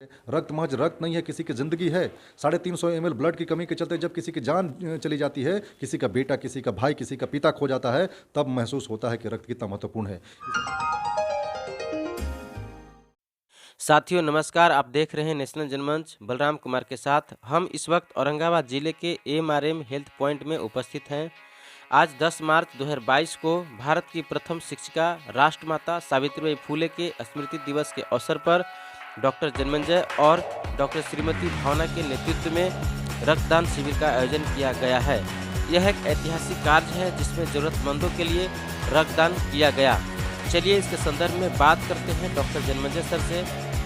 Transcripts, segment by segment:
रक्त महज रक्त नहीं है, किसी की ज़िंदगी है। 350 ml ब्लड की कमी के चलते जब किसी की जान चली जाती है, किसी का बेटा, किसी का भाई, किसी का पिता खो जाता है, तब महसूस होता है कि रक्त कितना महत्वपूर्ण है। साथियों नमस्कार। आप देख रहे हैं नेशनल जनमंच। बलराम कुमार के साथ हम इस वक्त औरंगाबाद जिले के एमआरएम हेल्थ पॉइंट में उपस्थित हैं। आज 10 मार्च 2022 को भारत की प्रथम शिक्षिका राष्ट्रमाता सावित्रीबाई फूले के स्मृति दिवस के अवसर पर डॉक्टर जन्मेंजय और डॉक्टर श्रीमती भावना के नेतृत्व में रक्तदान शिविर का आयोजन किया गया है। यह एक ऐतिहासिक कार्य है जिसमें जरूरतमंदों के लिए रक्तदान किया गया। चलिए इसके संदर्भ में बात करते हैं डॉक्टर जन्मेंजय सर से।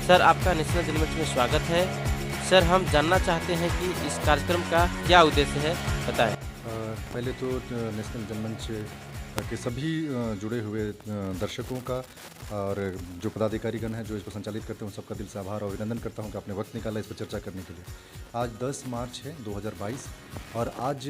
सर, आपका नेशनल जनमंच में स्वागत है। सर, हम जानना चाहते हैं कि इस कार्यक्रम का क्या उद्देश्य है, बताएं। पहले तो नेशनल जनमंच के सभी जुड़े हुए दर्शकों का और जो पदाधिकारीगण हैं जो इसको संचालित करते हैं उन सबका दिल से आभार और अभिनंदन करता हूं कि आपने वक्त निकाला इस पर चर्चा करने के लिए। आज 10 मार्च है 2022 और आज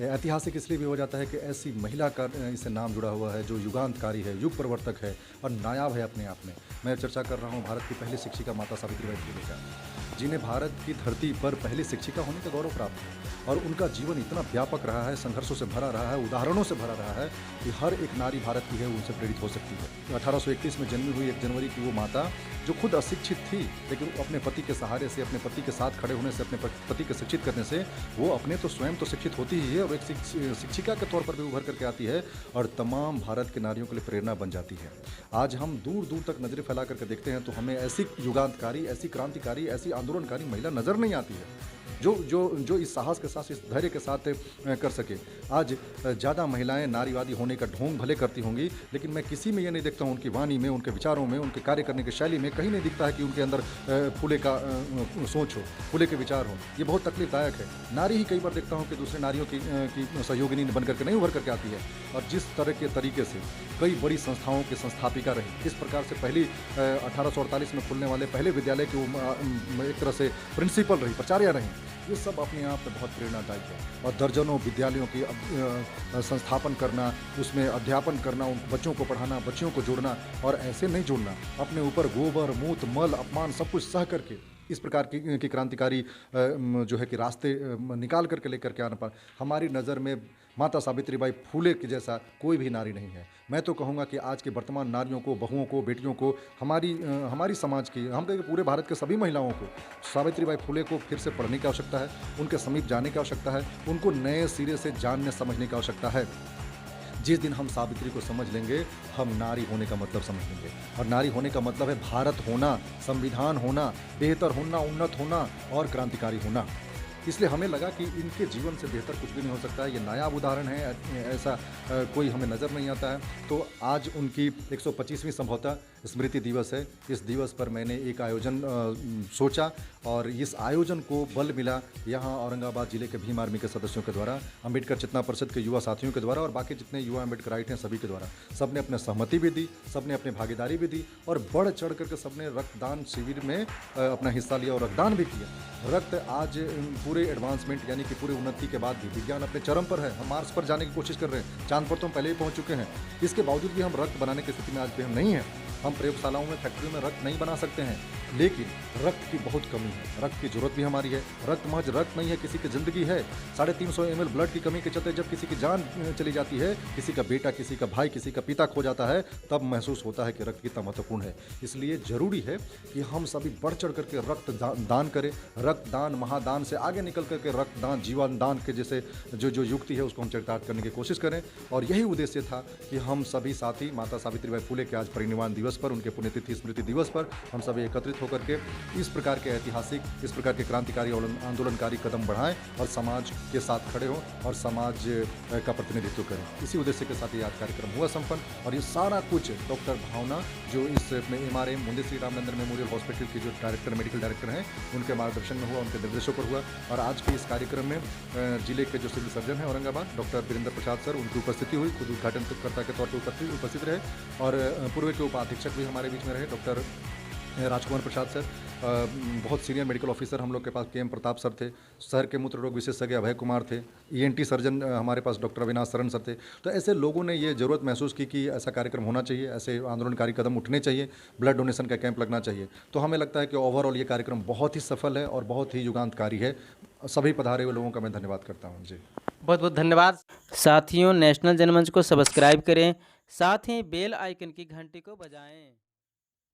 ऐतिहासिक इसलिए भी हो जाता है कि ऐसी महिला का इससे नाम जुड़ा हुआ है जो युगांतकारी है, युग प्रवर्तक है और नायाब है अपने आप में। मैं चर्चा कर रहा हूँ भारत की पहली शिक्षिका माता सावित्रीबाई फुले का, जिन्हें भारत की धरती पर पहली शिक्षिका होने का गौरव प्राप्त है और उनका जीवन इतना व्यापक रहा है, संघर्षों से भरा रहा है, उदाहरणों से भरा रहा है कि हर एक नारी भारत की है उनसे प्रेरित हो सकती है। 1831 में जन्मी हुई 1 जनवरी की वो माता जो खुद अशिक्षित थी, लेकिन अपने पति के सहारे से, अपने पति के साथ खड़े होने से, अपने पति के शिक्षित करने से वो अपने तो स्वयं तो शिक्षित होती ही है और एक शिक्षिका के तौर पर भी उभर करके आती है और तमाम भारत के नारियों के लिए प्रेरणा बन जाती है। आज हम दूर दूर तक नजरें फैला करके देखते हैं तो हमें ऐसी युगांतकारी, ऐसी क्रांतिकारी, ऐसी आंदोलनकारी महिला नजर नहीं आती है जो जो जो इस साहस के साथ, इस धैर्य के साथ कर सके। आज ज़्यादा महिलाएं नारीवादी होने का ढोंग भले करती होंगी, लेकिन मैं किसी में ये नहीं देखता हूँ, उनकी वाणी में, उनके विचारों में, उनके कार्य करने की शैली में कहीं नहीं दिखता है कि उनके अंदर फूले का सोच हो, फूले के विचार हो। ये बहुत तकलीफदायक है। नारी ही कई बार देखता हूँ कि दूसरे नारियों की सहयोगिनी बन करके नहीं उभर करके आती है और जिस तरह के तरीके से कई बड़ी संस्थाओं की संस्थापिका रही, इस प्रकार से पहली 1848 में खुलने वाले पहले विद्यालय की एक तरह से प्रिंसिपल रही, प्राचार्य रही, ये सब अपने आप में बहुत प्रेरणादायक है। और दर्जनों विद्यालयों की संस्थापन करना, उसमें अध्यापन करना, उन बच्चों को पढ़ाना, बच्चियों को जोड़ना और ऐसे नहीं जोड़ना, अपने ऊपर गोबर, मूत, मल, अपमान सब कुछ सह करके इस प्रकार की क्रांतिकारी जो है कि रास्ते निकाल करके लेकर के आना पा। हमारी नज़र में माता सावित्रीबाई फूले के जैसा कोई भी नारी नहीं है। मैं तो कहूँगा कि आज के वर्तमान नारियों को, बहुओं को, बेटियों को, हमारी समाज की, हम कहेंगे पूरे भारत के सभी महिलाओं को सावित्रीबाई फूले को फिर से पढ़ने की आवश्यकता है, उनके समीप जाने की आवश्यकता है, उनको नए सिरे से जानने समझने की आवश्यकता है। जिस दिन हम सावित्री को समझ लेंगे, हम नारी होने का मतलब समझ लेंगे और नारी होने का मतलब है भारत होना, संविधान होना, बेहतर होना, उन्नत होना और क्रांतिकारी होना। इसलिए हमें लगा कि इनके जीवन से बेहतर कुछ भी नहीं हो सकता है। ये नायाब उदाहरण है, ऐसा कोई हमें नज़र नहीं आता है। तो आज उनकी 125वीं संभवतः स्मृति दिवस है। इस दिवस पर मैंने एक आयोजन सोचा और इस आयोजन को बल मिला यहाँ औरंगाबाद जिले के भीम आर्मी के सदस्यों के द्वारा, अम्बेडकर चेतना परिषद के युवा साथियों के द्वारा और बाकी जितने युवा अम्बेडकराइट हैं सभी के द्वारा। सब ने अपने सहमति भी दी, सब ने अपनी भागीदारी भी दी और बढ़ चढ़ करके सब ने रक्तदान शिविर में अपना हिस्सा लिया और रक्तदान भी किया। रक्त आज पूरे एडवांसमेंट यानी कि पूरे उन्नति के बाद भी विज्ञान अपने चरम पर है। हम मार्स पर जाने की कोशिश कर रहे हैं, चांद पर तो हम पहले ही पहुंच चुके हैं। इसके बावजूद भी हम रक्त बनाने की स्थिति में आज भी हम नहीं हैं। हम प्रयोगशालाओं में, फैक्ट्रियों में रक्त नहीं बना सकते हैं, लेकिन रक्त की बहुत कमी है। रक्त की जरूरत भी हमारी है। रक्त महज रक्त नहीं है, किसी की ज़िंदगी है। 350 ml ब्लड की कमी के चलते जब किसी की जान चली जाती है, किसी का बेटा, किसी का भाई, किसी का पिता खो जाता है, तब महसूस होता है कि रक्त कितना महत्वपूर्ण है। इसलिए ज़रूरी है कि हम सभी बढ़ चढ़ करके रक्त दान करें। रक्तदान महादान से आगे निकल करके रक्तदान जीवन दान के जैसे जो युक्ति है उसको हम चरितार्थ करने की कोशिश करें। और यही उद्देश्य था कि हम सभी साथी माता सावित्रीबाई फुले के आज परिनिर्वाण दिवस पर, उनके पुण्यतिथि स्मृति दिवस पर हम सभी एकत्रित होकर के इस प्रकार के ऐतिहासिक, इस प्रकार के क्रांतिकारी आंदोलनकारी कदम बढ़ाएं और समाज के साथ खड़े हों और समाज का प्रतिनिधित्व करें। इसी उद्देश्य के साथ ये आज कार्यक्रम हुआ संपन्न और ये सारा कुछ डॉक्टर भावना जो इस अपने MRM Munde Shri Ramchandra memorial hospital की जो डायरेक्टर, मेडिकल डायरेक्टर हैं, उनके मार्गदर्शन में हुआ, उनके निर्देशों पर हुआ। और आज के इस कार्यक्रम में जिले के जो सिविल सर्जन हैं औरंगाबाद, डॉक्टर वीरेंद्र प्रसाद सर, उनकी उपस्थिति हुई, खुद उद्घाटनकर्ता के तौर पर उपस्थित रहे और पूर्व के उपाधीक्षक भी हमारे बीच में रहे, डॉक्टर राजकुमार प्रसाद सर, बहुत सीनियर मेडिकल ऑफिसर हम लोग के पास के.एम. प्रताप सर थे, शहर के मूत्र रोग विशेषज्ञ अभय कुमार थे, ईएनटी सर्जन हमारे पास डॉक्टर अविनाश शरण सर थे। तो ऐसे लोगों ने ये ज़रूरत महसूस की कि ऐसा कार्यक्रम होना चाहिए, ऐसे आंदोलनकारी कदम उठने चाहिए, ब्लड डोनेशन का कैंप लगना चाहिए। तो हमें लगता है कि ओवरऑल ये कार्यक्रम बहुत ही सफल है और बहुत ही युगांतकारी है। सभी पधारे हुए लोगों का मैं धन्यवाद करता हूँ। जी, बहुत बहुत धन्यवाद। साथियों, नेशनल जनमंच को सब्सक्राइब करें, साथ ही बेल आइकन की घंटी को बजाएं।